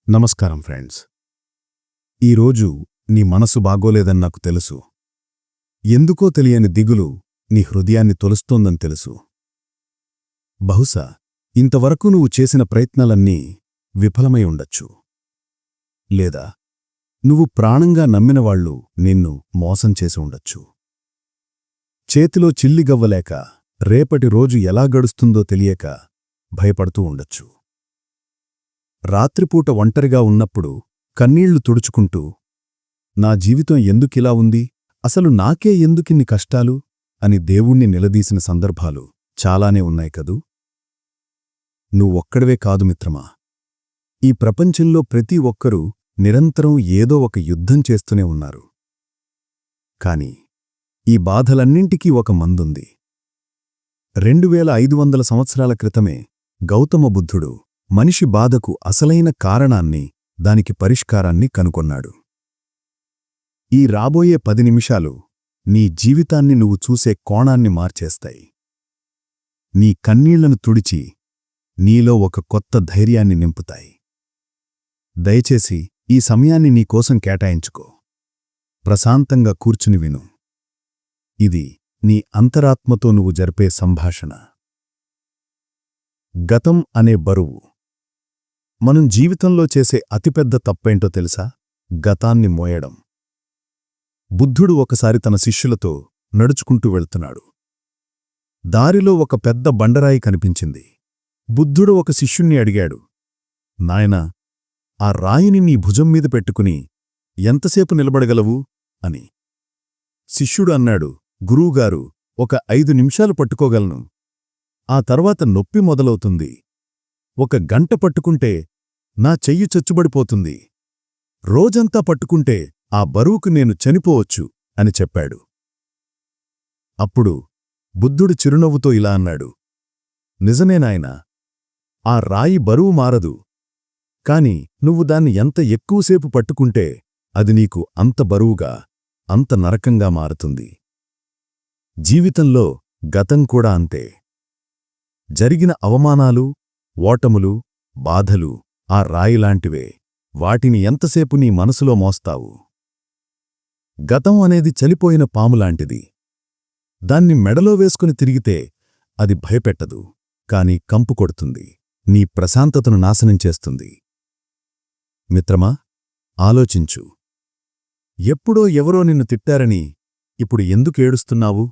నమస్కారం ఫ్రెండ్స్. ఈరోజు నీ మనసు బాగోలేదని నాకు తెలుసు. ఎందుకో తెలియని దిగులు నీ హృదయాన్ని తొలుస్తోందని తెలుసు. బహుశా ఇంతవరకు నువ్వు చేసిన ప్రయత్నాలన్నీ విఫలమై ఉండొచ్చు. లేదా నువ్వు ప్రాణంగా నమ్మినవాళ్లు నిన్ను మోసం చేసి ఉండొచ్చు. చేతిలో చిల్లిగవ్వలేక రేపటి రోజు ఎలా గడుస్తుందో తెలియక భయపడుతూ ఉండొచ్చు. రాత్రిపూట ఒంటరిగా ఉన్నప్పుడు కన్నీళ్లు తుడుచుకుంటూ నా జీవితం ఎందుకిలా ఉంది, అసలు నాకే ఎందుకిన్ని కష్టాలు అని దేవుణ్ణి నిలదీసిన సందర్భాలు చాలానే ఉన్నాయి కదూ. నువ్వొక్కడివే కాదు మిత్రమా. ఈ ప్రపంచంలో ప్రతి ఒక్కరూ నిరంతరం ఏదో ఒక యుద్ధం చేస్తూనే ఉన్నారు. కాని ఈ బాధలన్నింటికీ ఒక మందుంది. 2500 సంవత్సరాల క్రితమే గౌతమ బుద్ధుడు మనిషి బాధకు అసలైన కారణాన్ని, దానికి పరిష్కారాన్ని కనుగొన్నాడు. ఈ రాబోయే 10 నిమిషాలు నీ జీవితాన్ని నువ్వు చూసే కోణాన్ని మార్చేస్తాయి. నీ కన్నీళ్లను తుడిచి నీలో ఒక కొత్త ధైర్యాన్ని నింపుతాయి. దయచేసి ఈ సమయాన్ని నీకోసం కేటాయించుకో. ప్రశాంతంగా కూర్చుని విను. ఇది నీ అంతరాత్మతో నువ్వు జరిపే సంభాషణ. గతం అనే బరువు. మనం జీవితంలో చేసే అతిపెద్ద తప్పేంటో తెలుసా? గతాన్ని మోయడం. బుద్ధుడు ఒకసారి తన శిష్యులతో నడుచుకుంటూ వెళ్తున్నాడు. దారిలో ఒక పెద్ద బండరాయి కనిపించింది. బుద్ధుడు ఒక శిష్యుణ్ణి అడిగాడు, నాయనా, ఆ రాయిని నీ భుజం మీద పెట్టుకుని ఎంతసేపు నిలబడగలవు అని. శిష్యుడు అన్నాడు, గురువుగారు, ఒక 5 నిమిషాలు పట్టుకోగలను. ఆ తర్వాత నొప్పి మొదలవుతుంది. 1 గంట పట్టుకుంటే నా చెయ్యి చచ్చుబడిపోతుంది. రోజంతా పట్టుకుంటే ఆ బరువుకు నేను చనిపోవచ్చు అని చెప్పాడు. అప్పుడు బుద్ధుడు చిరునవ్వుతో ఇలా అన్నాడు, నిజమే నాయనా, ఆ రాయి బరువు మారదు. కాని నువ్వు దాన్ని ఎంత ఎక్కువసేపు పట్టుకుంటే అది నీకు అంత బరువుగా, అంత నరకంగా మారుతుంది. జీవితంలో గతం కూడా అంతే. జరిగిన అవమానాలు, ఓటములు, బాధలు ఆ రాయిలాంటివే. వాటిని ఎంతసేపు నీ మనసులో మోస్తావు? గతం అనేది చలిపోయిన పాములాంటిది. దాన్ని మెడలో వేసుకుని తిరిగితే అది భయపెట్టదు, కాని కంపు కొడుతుంది, నీ ప్రశాంతతను నాశనం చేస్తుంది. మిత్రమా, ఆలోచించు. ఎప్పుడో ఎవరో నిన్ను తిట్టారని ఇప్పుడు ఎందుకు ఏడుస్తున్నావు?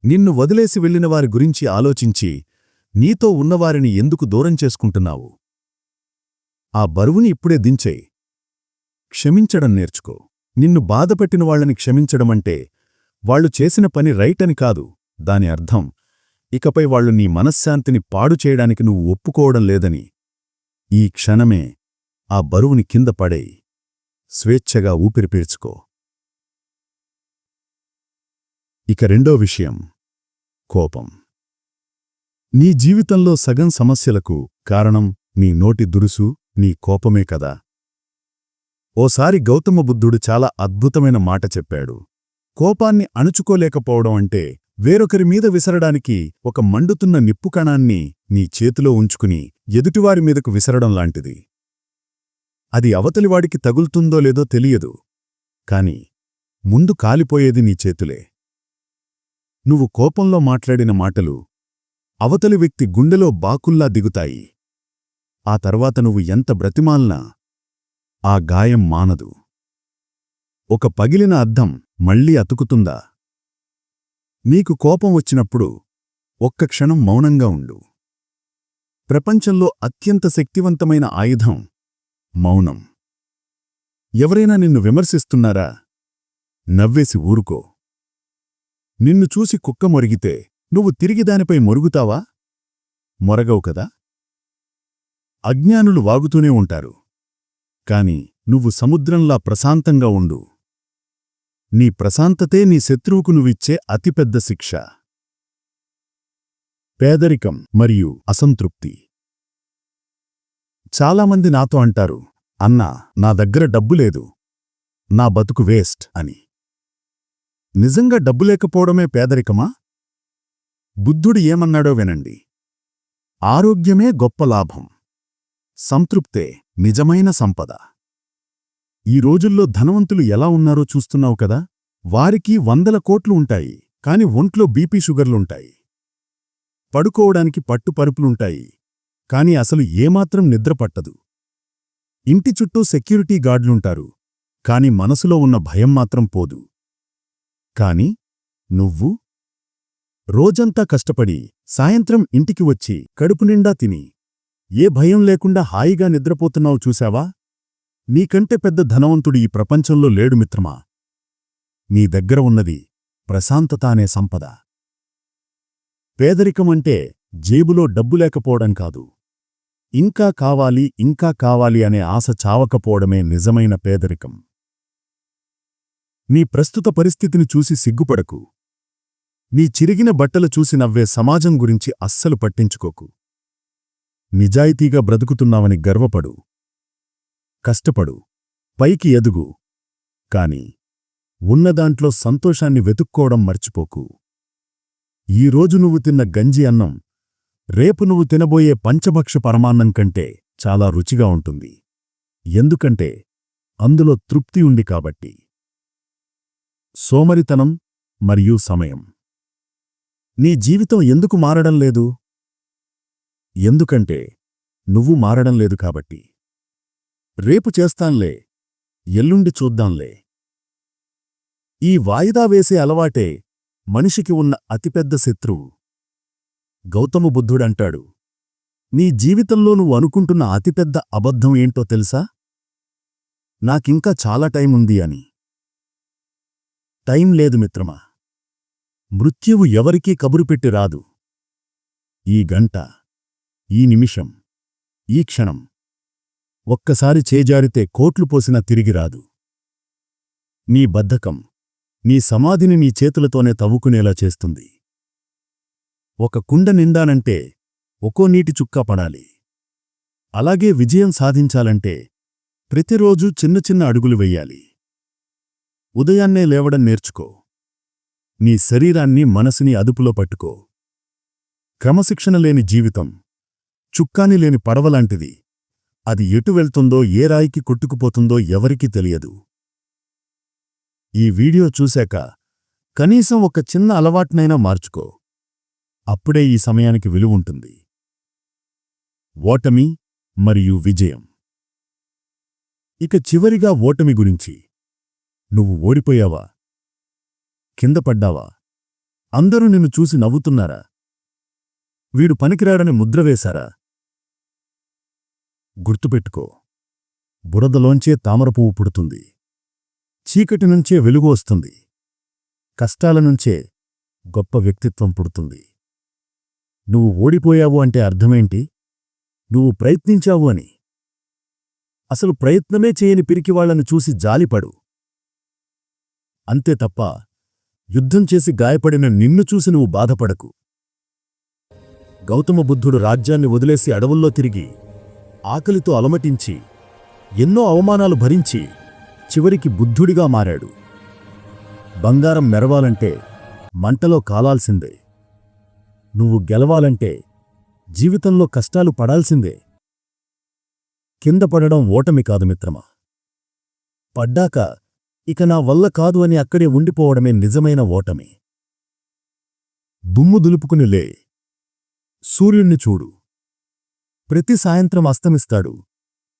నిన్ను వదిలేసి వెళ్లినవారి గురించి ఆలోచించి నీతో ఉన్నవారిని ఎందుకు దూరం చేసుకుంటున్నావు? ఆ బరువుని ఇప్పుడే దించేయ్. క్షమించడం నేర్చుకో. నిన్ను బాధపెట్టిన వాళ్లని క్షమించడమంటే వాళ్లు చేసిన పని రైట్ అని కాదు. దాని అర్థం ఇకపై వాళ్లు నీ మనశ్శాంతిని పాడు చేయడానికి నువ్వు ఒప్పుకోవడం లేదని. ఈ క్షణమే ఆ బరువుని కింద పడేయ్. స్వేచ్ఛగా ఊపిరి పీల్చుకో. ఇక రెండో విషయం, కోపం. నీ జీవితంలో సగం సమస్యలకు కారణం నీ నోటి దురుసు, నీ కోపమే కదా. ఓసారి గౌతమ బుద్ధుడు చాలా అద్భుతమైన మాట చెప్పాడు. కోపాన్ని అణుచుకోలేకపోవడం అంటే వేరొకరి మీద విసరడానికి ఒక మండుతున్న నిప్పు కణాన్ని నీ చేతిలో ఉంచుకుని ఎదుటివారి మీదకు విసరడం లాంటిది. అది అవతలివాడికి తగులుతుందో లేదో తెలియదు, కాని ముందు కాలిపోయేది నీ చేతులే. నువ్వు కోపంలో మాట్లాడిన మాటలు అవతలి వ్యక్తి గుండెలో బాకుల్లా దిగుతాయి. ఆ తర్వాత నువ్వు ఎంత బ్రతిమాల్నా ఆ గాయం మానదు. ఒక పగిలిన అద్దం మళ్లీ అతుకుతుందా? నీకు కోపం వచ్చినప్పుడు ఒక్క క్షణం మౌనంగా ఉండు. ప్రపంచంలో అత్యంత శక్తివంతమైన ఆయుధం మౌనం. ఎవరైనా నిన్ను విమర్శిస్తున్నారా? నవ్వేసి ఊరుకో. నిన్ను చూసి కుక్క మొరిగితే నువ్వు తిరిగి దానిపై మొరుగుతావా? మొరగవు కదా. అజ్ఞానులు వాగుతూనే ఉంటారు, కాని నువ్వు సముద్రంలా ప్రశాంతంగా ఉండు. నీ ప్రశాంతతే నీ శత్రువుకు నువ్విచ్చే అతిపెద్ద శిక్ష. పేదరికం మరియు అసంతృప్తి. చాలామంది నాతో అంటారు, అన్నా, నా దగ్గర డబ్బు లేదు, నా బతుకు వేస్ట్ అని. నిజంగా డబ్బు లేకపోవడమే పేదరికమా? బుద్ధుడు ఏమన్నాడో వినండి. ఆరోగ్యమే గొప్ప లాభం. సంతృప్తే నిజమైన సంపద. ఈ రోజుల్లో ధనవంతులు ఎలా ఉన్నారో చూస్తున్నావు కదా. వారికి 100 కోట్లు ఉంటాయి, కాని ఒంట్లో బీపీ షుగర్లుంటాయి. పడుకోవడానికి పట్టుపరుపులుంటాయి, కాని అసలు ఏమాత్రం నిద్రపట్టదు. ఇంటి చుట్టూ సెక్యూరిటీ గార్డులుంటారు, కాని మనసులో ఉన్న భయం మాత్రం పోదు. కాని నువ్వు రోజంతా కష్టపడి సాయంత్రం ఇంటికి వచ్చి కడుపునిండా తిని ఏ భయం లేకుండా హాయిగా నిద్రపోతున్నావు చూశావా? నీకంటే పెద్ద ధనవంతుడు ఈ ప్రపంచంలో లేడు మిత్రమా. నీ దగ్గర ఉన్నది ప్రశాంతత అనే సంపద. పేదరికమంటే జేబులో డబ్బు లేకపోవడం కాదు, ఇంకా కావాలి అనే ఆశ చావకపోవడమే నిజమైన పేదరికం. నీ ప్రస్తుత పరిస్థితిని చూసి సిగ్గుపడకు. నీ చిరిగిన బట్టలు చూసి నవ్వే సమాజం గురించి అస్సలు పట్టించుకోకు. నిజాయితీగా బ్రతుకుతున్నావని గర్వపడు. కష్టపడు, పైకి ఎదుగు. కాని ఉన్నదాంట్లో సంతోషాన్ని వెతుక్కోవడం మర్చిపోకు. ఈరోజు నువ్వు తిన్న గంజి అన్నం రేపు నువ్వు తినబోయే పంచభక్ష పరమాన్నం కంటే చాలా రుచిగా ఉంటుంది. ఎందుకంటే అందులో తృప్తి ఉంది కాబట్టి. సోమరితనం మరియు సమయం. నీ జీవితం ఎందుకు మారడం లేదు? ఎందుకంటే నువ్వు మారడం లేదు కాబట్టి. రేపు చేస్తాన్లే, ఎల్లుండి చూద్దాంలే. ఈ వాయిదా వేసే అలవాటే మనిషికి ఉన్న అతిపెద్ద శత్రువు. గౌతమ బుద్ధుడంటాడు, నీ జీవితంలో నువ్వు అనుకుంటున్న అతిపెద్ద అబద్ధం ఏంటో తెలుసా? నాకింకా చాలా టైం ఉంది అని. టైం లేదు మిత్రమా. మృత్యువు ఎవరికీ కబురుపెట్టి రాదు. ఈ గంట, ఈ నిమిషం, ఈ క్షణం ఒక్కసారి చేజారితే కోట్లు పోసినా తిరిగి రాదు. నీ బద్ధకం నీ సమాధిని నీ చేతులతోనే తవ్వుకునేలా చేస్తుంది. ఒక కుండ నిండానంటే ఒక్కో నీటి చుక్క పడాలి. అలాగే విజయం సాధించాలంటే ప్రతిరోజూ చిన్న చిన్న అడుగులు వెయ్యాలి. ఉదయాన్నే లేవడం నేర్చుకో. నీ శరీరాన్ని మనసుని అదుపులో పట్టుకో. క్రమశిక్షణ లేని జీవితం చుక్కాని లేని పడవలాంటిది. అది ఎటు వెళ్తుందో ఏ రాయికి కొట్టుకుపోతుందో ఎవరికీ తెలియదు. ఈ వీడియో చూశాక కనీసం ఒక చిన్న అలవాట్నైనా మార్చుకో. అప్పుడే ఈ సమయానికి విలువుంటుంది. ఓటమి మరియు విజయం. ఇక చివరిగా ఓటమి గురించి. నువ్వు ఓడిపోయావా? కింద పడ్డావా? అందరూ నిన్ను చూసి నవ్వుతున్నారా? వీడు పనికిరాడని ముద్ర వేశారా? గుర్తుపెట్టుకో, బురదలోంచే తామరపువ్వు పుడుతుంది. చీకటి నుంచే వెలుగు వస్తుంది. కష్టాల నుంచే గొప్ప వ్యక్తిత్వం పుడుతుంది. నువ్వు ఓడిపోయావు అంటే అర్థమేంటి? నువ్వు ప్రయత్నించావు అని. అసలు ప్రయత్నమే చేయని పిరికివాళ్లను చూసి జాలిపడు. అంతే తప్ప యుద్ధం చేసి గాయపడిన నిన్ను చూసి నువ్వు బాధపడకు. గౌతమ బుద్ధుడు రాజ్యాన్ని వదిలేసి అడవుల్లో తిరిగి ఆకలితో అలమటించి ఎన్నో అవమానాలు భరించి చివరికి బుద్ధుడిగా మారాడు. బంగారం మెరవాలంటే మంటలో కాలాల్సిందే. నువ్వు గెలవాలంటే జీవితంలో కష్టాలు పడాల్సిందే. కింద పడడం ఓటమి కాదు మిత్రమా. పడ్డాక ఇక నా వల్ల కాదు అని అక్కడే ఉండిపోవడమే నిజమైన ఓటమి. దుమ్ము దులుపుకుని లే. సూర్యుణ్ణి చూడు. ప్రతి సాయంత్రం అస్తమిస్తాడు,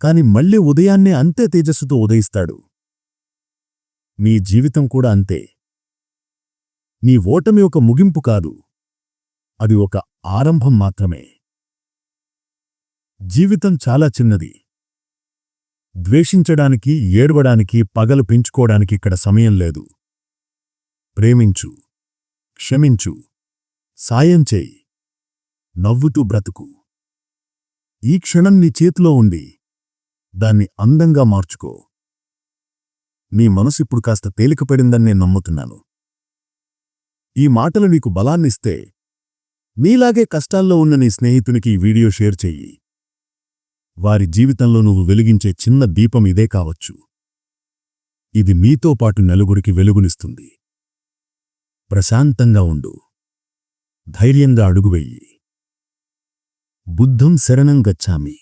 కాని మళ్ళీ ఉదయాన్నే అంతే తేజస్సుతో ఉదయిస్తాడు. నీ జీవితం కూడా అంతే. నీ ఓటమి ఒక ముగింపు కాదు, అది ఒక ఆరంభం మాత్రమే. జీవితం చాలా చిన్నది. ద్వేషించడానికి, ఏడవడానికి, పగలు పెంచుకోవడానికి ఇక్కడ సమయం లేదు. ప్రేమించు, క్షమించు, సాయం చేయి, నవ్వుతూ బ్రతుకు. ఈ క్షణం నీ చేతిలో ఉండి దాన్ని అందంగా మార్చుకో. నీ మనసిప్పుడు కాస్త తేలికపడిందని నేను నమ్ముతున్నాను. ఈ మాటలు నీకు బలాన్నిస్తే నీలాగే కష్టాల్లో ఉన్న నీ స్నేహితునికి ఈ వీడియో షేర్ చెయ్యి. వారి జీవితంలో నువ్వు వెలిగించే చిన్న దీపం ఇదే కావచ్చు. ఇది నీతో పాటు నలుగురికి వెలుగునిస్తుంది. ప్రశాంతంగా ఉండు. ధైర్యంగా అడుగువెయ్యి. బుద్ధం శరణం గచ్ఛామి.